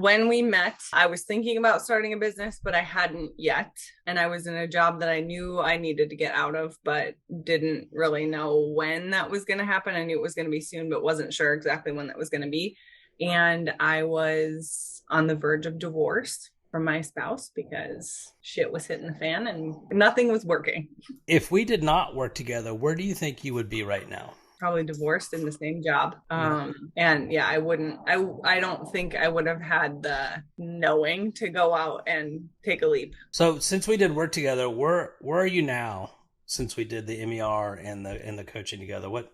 when we met, I was thinking about starting a business, but I hadn't yet. And I was in a job that I knew I needed to get out of, but didn't really know when that was going to happen. I knew it was going to be soon, but wasn't sure exactly when that was going to be. And I was on the verge of divorce from my spouse because shit was hitting the fan and nothing was working. If we did not work together, where do you think you would be right now? Probably divorced in the same job. Yeah. And yeah, I don't think I would have had the knowing to go out and take a leap. So since we did work together, where are you now? Since we did the MER and the coaching together, what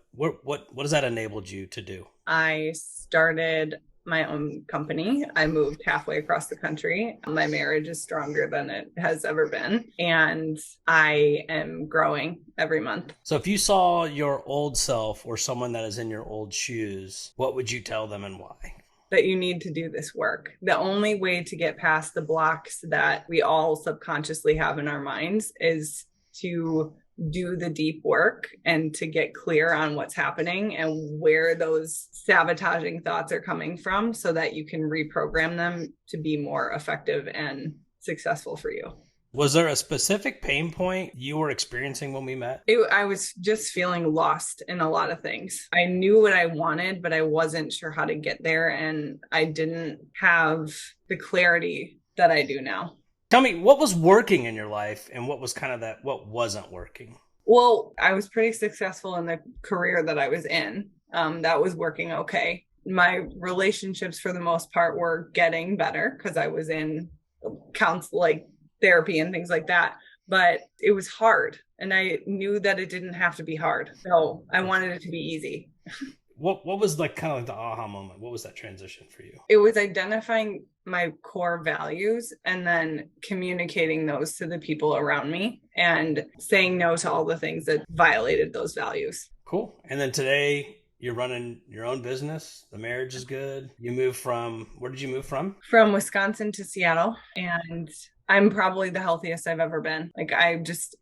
has that enabled you to do? I started my own company. I moved halfway across the country. My marriage is stronger than it has ever been. And I am growing every month. So if you saw your old self or someone that is in your old shoes, what would you tell them and why? That you need to do this work. The only way to get past the blocks that we all subconsciously have in our minds is to do the deep work and to get clear on what's happening and where those sabotaging thoughts are coming from so that you can reprogram them to be more effective and successful for you. Was there a specific pain point you were experiencing when we met? I was just feeling lost in a lot of things. I knew what I wanted, but I wasn't sure how to get there. And I didn't have the clarity that I do now. Tell me what was working in your life and what was kind of what wasn't working. Well, I was pretty successful in the career that I was in. That was working okay. My relationships, for the most part, were getting better because I was in counsel, like therapy and things like that. But it was hard, and I knew that it didn't have to be hard. So I wanted it to be easy. What was like kind of like the aha moment? What was that transition for you? It was identifying my core values and then communicating those to the people around me and saying no to all the things that violated those values. Cool. And then today you're running your own business. The marriage is good. You moved from, where did you move from? From Wisconsin to Seattle. And I'm probably the healthiest I've ever been. Like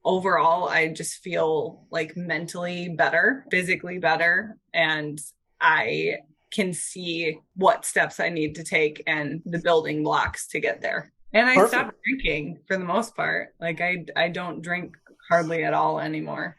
overall, I just feel like mentally better, physically better. And I can see what steps I need to take and the building blocks to get there. And I Perfect. stopped drinking for the most part. Like I don't drink hardly at all anymore.